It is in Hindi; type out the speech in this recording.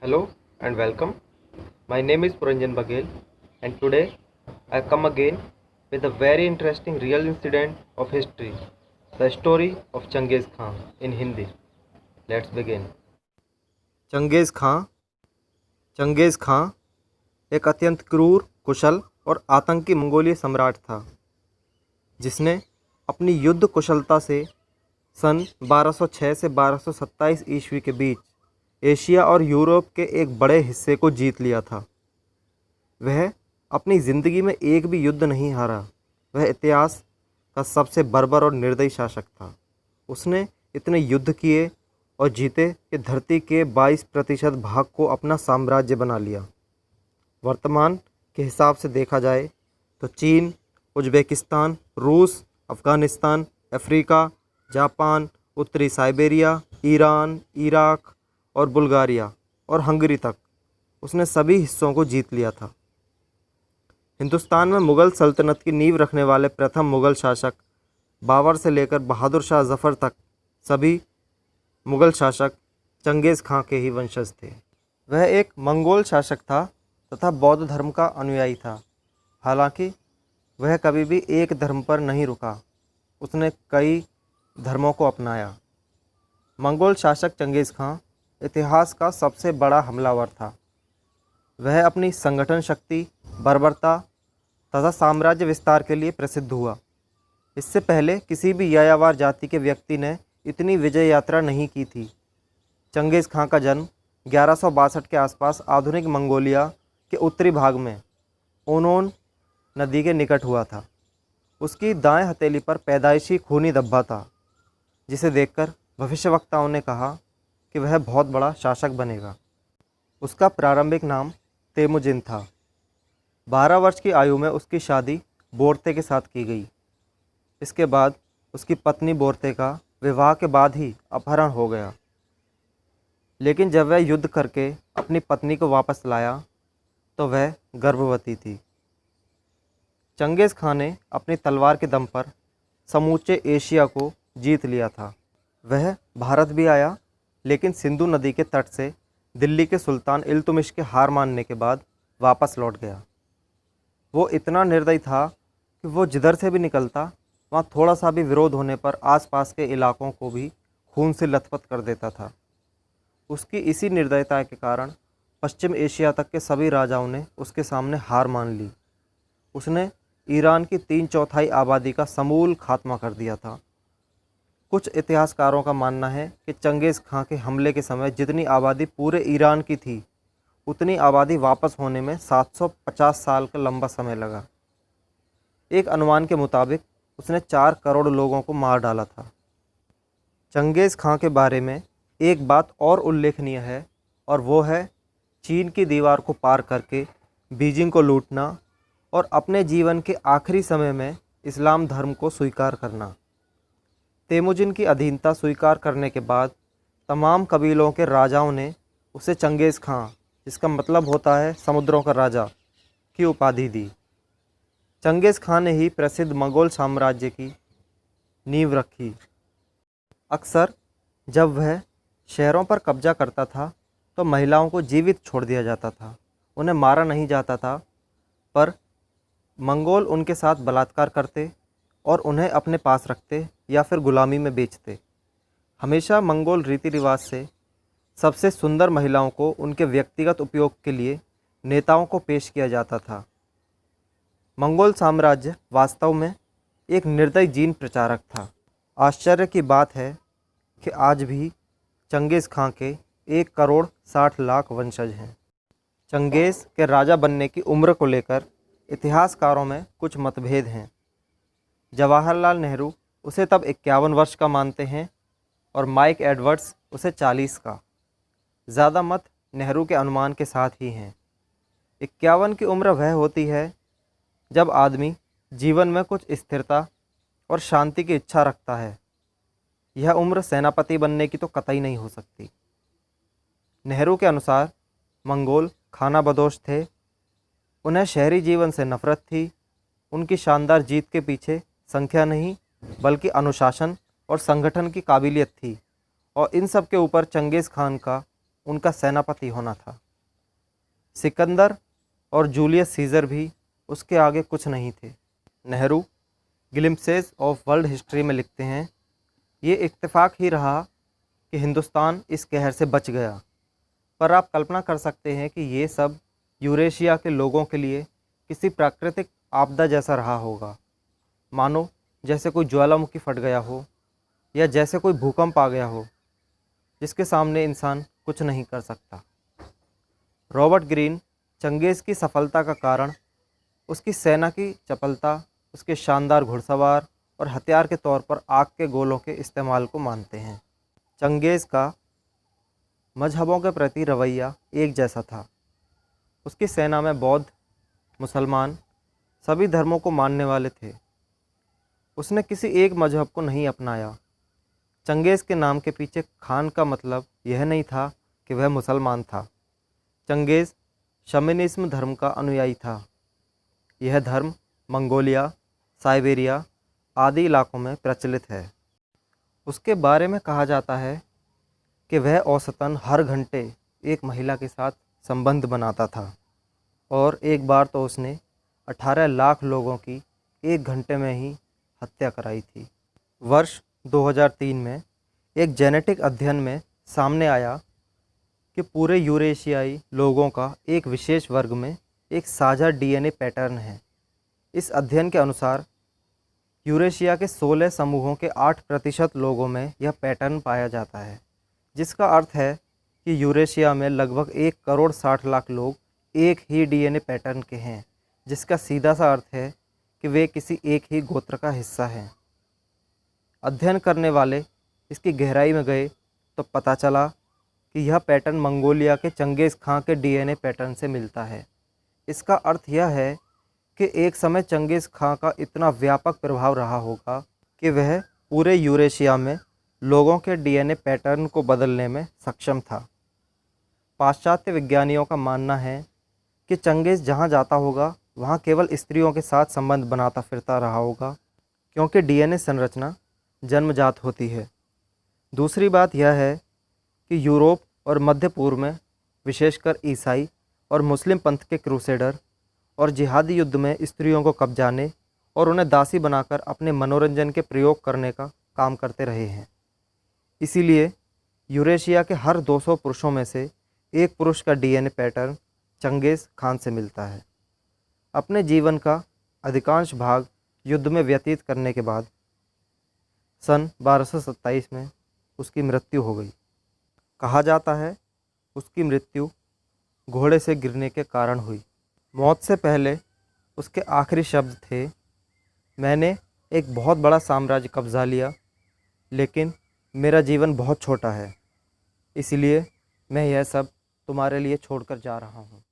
Hello and welcome. My name is Puranjan Baghel, and today I come again with a very interesting real incident of history, the story of Changiz Khan in Hindi. Let's begin. Changez खां चंगेज़ खां एक अत्यंत क्रूर, कुशल और आतंकी मंगोलीय सम्राट था, जिसने अपनी युद्ध कुशलता से सन 1206 से 1227 ईस्वी के बीच एशिया और यूरोप के एक बड़े हिस्से को जीत लिया था। वह अपनी ज़िंदगी में एक भी युद्ध नहीं हारा। वह इतिहास का सबसे बर्बर और निर्दयी शासक था। उसने इतने युद्ध किए और जीते कि धरती के 22% भाग को अपना साम्राज्य बना लिया। वर्तमान के हिसाब से देखा जाए तो चीन, उज़्बेकिस्तान, रूस, अफ़गानिस्तान, अफ्रीका, जापान, उत्तरी साइबेरिया, ईरान, इराक और बुल्गारिया और हंगरी तक उसने सभी हिस्सों को जीत लिया था। हिंदुस्तान में मुग़ल सल्तनत की नींव रखने वाले प्रथम मुग़ल शासक बाबर से लेकर बहादुर शाह जफ़र तक सभी मुग़ल शासक चंगेज़ खां के ही वंशज थे। वह एक मंगोल शासक था तथा बौद्ध धर्म का अनुयायी था। हालांकि वह कभी भी एक धर्म पर नहीं रुका, उसने कई धर्मों को अपनाया। मंगोल शासक चंगेज़ खां इतिहास का सबसे बड़ा हमलावर था। वह अपनी संगठन शक्ति, बर्बरता तथा साम्राज्य विस्तार के लिए प्रसिद्ध हुआ। इससे पहले किसी भी यायावर जाति के व्यक्ति ने इतनी विजय यात्रा नहीं की थी। चंगेज़ खां का जन्म 1162 के आसपास आधुनिक मंगोलिया के उत्तरी भाग में ओनोन नदी के निकट हुआ था। उसकी दाएं हथेली पर पैदाइशी खूनी धब्बा था, जिसे देखकर भविष्यवक्ताओं ने कहा कि वह बहुत बड़ा शासक बनेगा। उसका प्रारंभिक नाम तेमुजिन था। 12 वर्ष की आयु में उसकी शादी बोरते के साथ की गई। इसके बाद उसकी पत्नी बोरते का विवाह के बाद ही अपहरण हो गया। लेकिन जब वह युद्ध करके अपनी पत्नी को वापस लाया तो वह गर्भवती थी। चंगेज़ खां ने अपनी तलवार के दम पर समूचे एशिया को जीत लिया था। वह भारत भी आया, लेकिन सिंधु नदी के तट से दिल्ली के सुल्तान इल्तुमिश के हार मानने के बाद वापस लौट गया। वो इतना निर्दयी था कि वो जिधर से भी निकलता वहाँ थोड़ा सा भी विरोध होने पर आसपास के इलाकों को भी खून से लथपथ कर देता था। उसकी इसी निर्दयता के कारण पश्चिम एशिया तक के सभी राजाओं ने उसके सामने हार मान ली। उसने ईरान की 3/4 आबादी का समूल खात्मा कर दिया था। कुछ इतिहासकारों का मानना है कि चंगेज़ खां के हमले के समय जितनी आबादी पूरे ईरान की थी, उतनी आबादी वापस होने में 750 साल का लंबा समय लगा। एक अनुमान के मुताबिक उसने 4 करोड़ लोगों को मार डाला था। चंगेज़ खां के बारे में एक बात और उल्लेखनीय है, और वो है चीन की दीवार को पार करके बीजिंग को लूटना और अपने जीवन के आखिरी समय में इस्लाम धर्म को स्वीकार करना। तेमुजिन की अधीनता स्वीकार करने के बाद तमाम कबीलों के राजाओं ने उसे चंगेज़ खां, जिसका मतलब होता है समुद्रों का राजा, की उपाधि दी। चंगेज़ खां ने ही प्रसिद्ध मंगोल साम्राज्य की नींव रखी। अक्सर जब वह शहरों पर कब्जा करता था तो महिलाओं को जीवित छोड़ दिया जाता था। उन्हें मारा नहीं जाता था, पर मंगोल उनके साथ बलात्कार करते और उन्हें अपने पास रखते या फिर गुलामी में बेचते। हमेशा मंगोल रीति रिवाज से सबसे सुंदर महिलाओं को उनके व्यक्तिगत उपयोग के लिए नेताओं को पेश किया जाता था। मंगोल साम्राज्य वास्तव में एक निर्दयी जीन प्रचारक था। आश्चर्य की बात है कि आज भी चंगेज़ खां के 1,60,00,000 वंशज हैं। चंगेज़ के राजा बनने की उम्र को लेकर इतिहासकारों में कुछ मतभेद हैं। जवाहरलाल नेहरू उसे तब 51 वर्ष का मानते हैं और माइक एडवर्ड्स उसे 40 का। ज़्यादा मत नेहरू के अनुमान के साथ ही हैं। 51 की उम्र वह होती है जब आदमी जीवन में कुछ स्थिरता और शांति की इच्छा रखता है। यह उम्र सेनापति बनने की तो कतई नहीं हो सकती। नेहरू के अनुसार मंगोल खानाबदोश थे। उन्हें शहरी जीवन से नफरत थी। उनकी शानदार जीत के पीछे संख्या नहीं, बल्कि अनुशासन और संगठन की काबिलियत थी, और इन सब के ऊपर चंगेज़ खान का उनका सेनापति होना था। सिकंदर और जूलियस सीजर भी उसके आगे कुछ नहीं थे। Nehru glimpses of world history में लिखते हैं, ये इत्तेफाक ही रहा कि हिंदुस्तान इस कहर से बच गया। पर आप कल्पना कर सकते हैं कि ये सब यूरेशिया के लोगों के लिए किसी प्राकृतिक आपदा जैसा रहा होगा, मानो जैसे कोई ज्वालामुखी फट गया हो या जैसे कोई भूकंप आ गया हो जिसके सामने इंसान कुछ नहीं कर सकता। रॉबर्ट ग्रीन चंगेज़ की सफलता का कारण उसकी सेना की चपलता, उसके शानदार घुड़सवार और हथियार के तौर पर आग के गोलों के इस्तेमाल को मानते हैं। चंगेज़ का मजहबों के प्रति रवैया एक जैसा था। उसकी सेना में बौद्ध, मुसलमान सभी धर्मों को मानने वाले थे। उसने किसी एक मजहब को नहीं अपनाया। चंगेज़ के नाम के पीछे खान का मतलब यह नहीं था कि वह मुसलमान था। चंगेज़ शमनिज्म धर्म का अनुयायी था। यह धर्म मंगोलिया, साइबेरिया आदि इलाकों में प्रचलित है। उसके बारे में कहा जाता है कि वह औसतन हर घंटे एक महिला के साथ संबंध बनाता था और एक बार तो उसने 18 लाख लोगों की एक घंटे में ही हत्या कराई थी। वर्ष 2003 में एक जेनेटिक अध्ययन में सामने आया कि पूरे यूरेशियाई लोगों का एक विशेष वर्ग में एक साझा डीएनए पैटर्न है। इस अध्ययन के अनुसार यूरेशिया के 16 समूहों के 8% लोगों में यह पैटर्न पाया जाता है, जिसका अर्थ है कि यूरेशिया में लगभग 1 करोड़ 60 लाख लोग एक ही डीएनए पैटर्न के हैं, जिसका सीधा सा अर्थ है कि वे किसी एक ही गोत्र का हिस्सा हैं। अध्ययन करने वाले इसकी गहराई में गए तो पता चला कि यह पैटर्न मंगोलिया के चंगेज़ खां के डीएनए पैटर्न से मिलता है। इसका अर्थ यह है कि एक समय चंगेज़ खां का इतना व्यापक प्रभाव रहा होगा कि वह पूरे यूरेशिया में लोगों के डीएनए पैटर्न को बदलने में सक्षम था। पाश्चात्य विज्ञानियों का मानना है कि चंगेज़ जहाँ जाता होगा वहाँ केवल स्त्रियों के साथ संबंध बनाता फिरता रहा होगा, क्योंकि डीएनए संरचना जन्मजात होती है। दूसरी बात यह है कि यूरोप और मध्य पूर्व में विशेषकर ईसाई और मुस्लिम पंथ के क्रूसेडर और जिहादी युद्ध में स्त्रियों को कब्जाने और उन्हें दासी बनाकर अपने मनोरंजन के प्रयोग करने का काम करते रहे हैं। इसीलिए यूरेशिया के हर 200 पुरुषों में से एक पुरुष का डीएनए पैटर्न चंगेज़ खान से मिलता है। अपने जीवन का अधिकांश भाग युद्ध में व्यतीत करने के बाद सन 1227 में उसकी मृत्यु हो गई। कहा जाता है उसकी मृत्यु घोड़े से गिरने के कारण हुई। मौत से पहले उसके आखिरी शब्द थे, मैंने एक बहुत बड़ा साम्राज्य कब्जा लिया, लेकिन मेरा जीवन बहुत छोटा है, इसलिए मैं यह सब तुम्हारे लिए छोड़कर जा रहा हूँ।